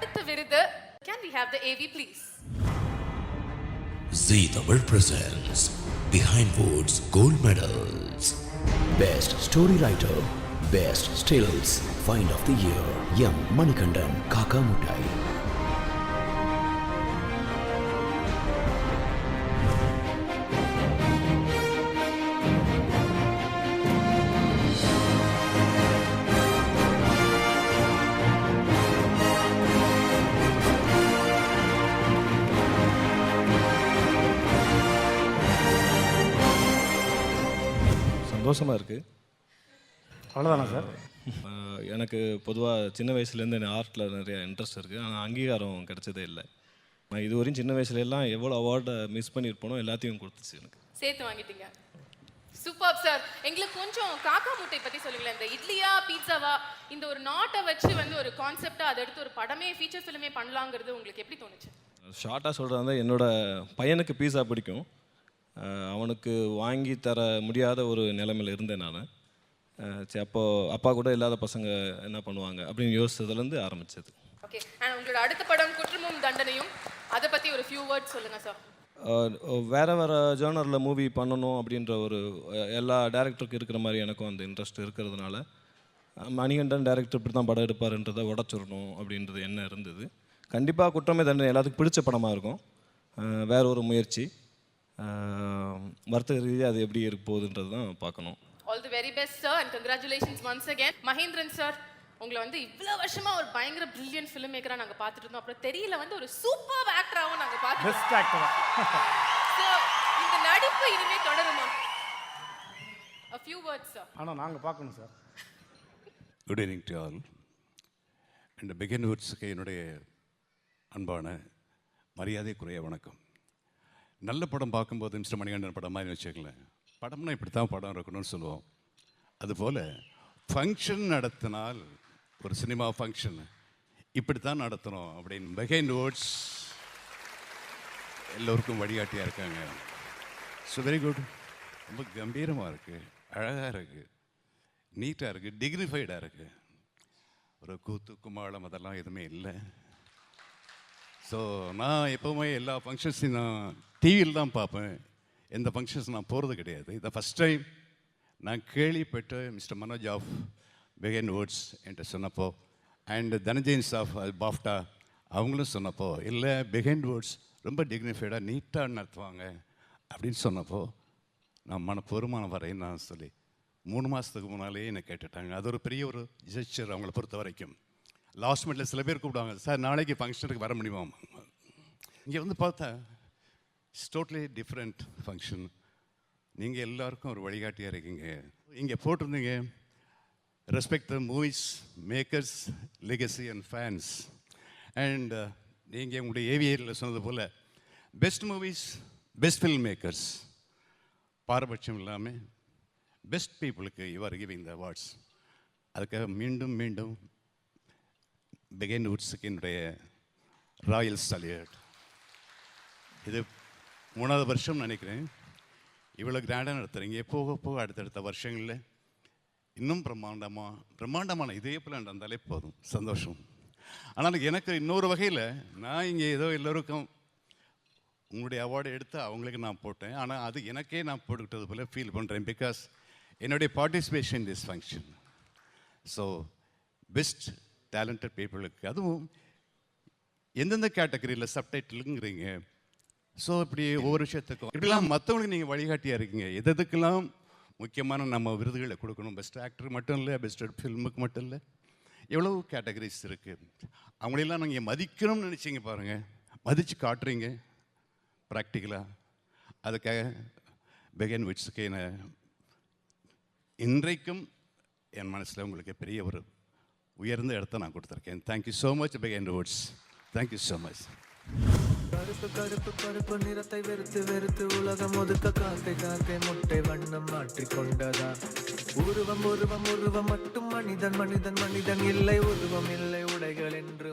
அடுத்த விருது. Can we have the AV please? Zee Tamil presents Behind Woods Gold Medals. Best Story Writer, Best Stills, Find of the Year, M. Manikandan, Kaka Muttai. சந்தோஷமாக இருக்குது. அவ்வளோதானா sir? எனக்கு பொதுவாக சின்ன வயசுலேருந்து எனக்கு ஆர்ட்டில் நிறைய இன்ட்ரெஸ்ட் இருக்குது. ஆனால் அங்கீகாரம் கிடைச்சதே இல்லை. நான் இதுவரையும் சின்ன வயசுலலாம் எவ்வளோ அவார்டை மிஸ் பண்ணியிருப்போனோ எல்லாத்தையும் கொடுத்துச்சு எனக்கு. சேர்த்து வாங்கிட்டீங்க. Super sir. எங்களுக்கு கொஞ்சம் காக்கா முட்டை பற்றி சொல்லுங்களேன். இந்த இட்லியா பீட்சாவா இந்த ஒரு நாட்டை வச்சு வந்து ஒரு கான்செப்டாக அதை எடுத்து ஒரு படமே ஃபீச்சர் ஃபிலிமே பண்ணலாங்கிறது உங்களுக்கு எப்படி தோணுச்சு? ஷார்ட்டாக சொல்கிறதா என்னோடய பையனுக்கு பீஸா பிடிக்கும். அவனுக்கு வாங்கி தர முடியாத ஒரு நிலைமையில் இருந்தேன் நான். சரி, அப்போது அப்பா கூட இல்லாத பசங்க என்ன பண்ணுவாங்க அப்படின்னு யோசிச்சதுலேருந்து ஆரம்பிச்சது. ஓகே, அண்ட் உங்களோட அடுத்த படம் குற்றமும் தண்டனையும், அதை பற்றி ஒரு ஃபியூ வேர்ட்ஸ் சொல்லுங்கள் சார். வேறு வேறு ஜேர்னரில் மூவி பண்ணணும் அப்படின்ற ஒரு எல்லா டேரக்டருக்கு இருக்கிற மாதிரி எனக்கும் அந்த இன்ட்ரெஸ்ட் இருக்கிறதுனால மணிகண்டன் டேரக்டர் இப்படி தான் படம் எடுப்பாருன்றதை உடச்சிடணும் அப்படின்றது என்ன இருந்தது. கண்டிப்பாக குற்றமே தண்டனை எல்லாத்துக்கும் பிடிச்ச படமாக இருக்கும். வேற ஒரு முயற்சி, வர்த்தக ரீதியாக அது எப்படி இருக்க போகுதுன்றது தான் பார்க்கணும். All the very best sir and congratulations once again. Mahendran sir, உங்களை வந்து இவ்வளோ வருஷமாக ஒரு பயங்கர பிரில்லியன்ட் ஃபிலிம் மேக்கராக நாங்கள் பார்த்துட்டு இருந்தோம். அப்புறம் தெரியல வந்து ஒரு சூப்பர் ஆக்டராகவும் நாங்கள் பார்த்துருக்கோம். பெஸ்ட் ஆக்டரா? ஸோ இந்த நடிப்பு இனிமேல் தொடருமா? a few words sir. ஆனால் நாங்கள் பார்க்கணும் sir. Good evening to all. And பிகின் வுட்ஸுக்கு என்னுடைய அன்பான மரியாதைக்குரிய வணக்கம். நல்ல படம் பார்க்கும்போது மிஸ்டர் மணிகண்டன் படம் மாதிரி வச்சுக்கல, படம்னா இப்படி தான் படம் இருக்கணும்னு சொல்லுவோம். அதுபோல் ஃபங்க்ஷன் நடத்தினால் ஒரு சினிமா ஃபங்க்ஷன் இப்படி தான் நடத்தணும் அப்படின்னு பிஹைண்ட் வேர்ட்ஸ் எல்லோருக்கும் வழிகாட்டியாக இருக்காங்க. So very good. ரொம்ப கம்பீரமாக இருக்குது, அழகாக இருக்குது, நீட்டாக இருக்குது, டிக்னிஃபைடாக இருக்குது. ஒரு கூத்து கும்மாளம் அதெல்லாம் எதுவுமே இல்லை. ஸோ நான் எப்போவுமே எல்லா ஃபங்க்ஷன்ஸையும் நான் டிவியில் தான் பார்ப்பேன். எந்த ஃபங்க்ஷன்ஸ் நான் போகிறது கிடையாது. இதை ஃபஸ்ட் டைம் நான் கேள்விப்பட்டு mister Manoj of Behindwoods என்கிட்ட சொன்னப்போ, அண்ட் தனஞ்சயன் ஆஃப் பாஃப்டா அவங்களும் சொன்னப்போ, இல்லை பிஹைண்ட் வேர்ட்ஸ் ரொம்ப டிக்னிஃபைடாக நீட்டாக நடத்துவாங்க அப்படின்னு சொன்னப்போ நான் மனப்பூர்வமான வரையும் நான் சொல்லி 3 மாதத்துக்கு முன்னாலே என்னை கேட்டுட்டாங்க. அது ஒரு பெரிய ஒரு ஜெஸ்சர் அவங்கள பொறுத்த வரைக்கும். லாஸ்ட் மினிட்ல சில பேர் கூப்பிடுவாங்க, சார் நாளைக்கு ஃபங்க்ஷனுக்கு வர முடியுமா? இங்கே வந்து பார்த்தா இட்ஸ் டோட்டலி டிஃப்ரெண்ட் ஃபங்க்ஷன். நீங்கள் எல்லாருக்கும் ஒரு வழிகாட்டியாக இருக்கீங்க. இங்கே போட்டிருந்தீங்க respect the movies makers legacy and fans. And நீங்கள் உங்களுடைய ஏவியரில் சொன்னது போல் best movies best film makers, பாரபட்சம் இல்லாமல் பெஸ்ட் பீப்புளுக்கு you are giving the awards. அதுக்காக மீண்டும் மீண்டும் பிஹைண்ட் வுட்ஸுக்கு என்னுடைய ராயல் சல்யூட். இது 3வது வருஷம் நினைக்கிறேன் இவ்வளோ கிராண்டாக நடத்துகிறீங்க. போக போக அடுத்தடுத்த வருஷங்களில் இன்னும் பிரம்மாண்டமான இதே போல் நடந்தாலே போதும், சந்தோஷம். ஆனால் எனக்கு இன்னொரு வகையில் நான் இங்கே ஏதோ எல்லோருக்கும் உங்களுடைய அவார்டு எடுத்து அவங்களுக்கு நான் போட்டேன். ஆனால் அது எனக்கே நான் போட்டுக்கிட்டது போல் ஃபீல் பண்ணுறேன். பிகாஸ் என்னுடைய participation this function. So best talented பீப்புளுக்கு, அதுவும் எந்தெந்த கேட்டகரியில் சப்டைட்டிலுங்கிறீங்க. ஸோ இப்படி ஒவ்வொரு விஷயத்துக்கும் இப்படிலாம் மற்றவங்களுக்கு நீங்கள் வழிகாட்டியாக இருக்கீங்க. எதுக்கெல்லாம் முக்கியமான நம்ம விருதுகளை கொடுக்கணும். பெஸ்ட் ஆக்டர் மட்டும் இல்லை, பெஸ்ட் ஃபில்முக்கு மட்டும் இல்லை, எவ்வளோ கேட்டகரிஸ் இருக்குது. அவங்களெல்லாம் நீங்கள் மதிக்கணும்னு நினச்சிங்க பாருங்கள், மதித்து காட்டுறீங்க ப்ராக்டிக்கலாக. அதுக்காக பிஹைண்ட் வுட்ஸுக்கு என்ன இன்றைக்கும் என் மனசில் உங்களுக்கு பெரிய ஒரு உயர்ந்த இடத்த நான் கொடுத்துருக்கேன். Thank you so much behind Woods. Thank you so much. கருப்பு கருப்பு கருப்பு நிறத்தை வெறுத்து வெறுத்து உலகம் ஒதுக்க காக்கை காக்கை முட்டை வண்ணம் மாற்றிக்கொண்டதா? உருவம் உருவம் உருவம் மட்டும் மனிதன் மனிதன் மனிதன் இல்லை, உருவம் இல்லை உடைகள் என்று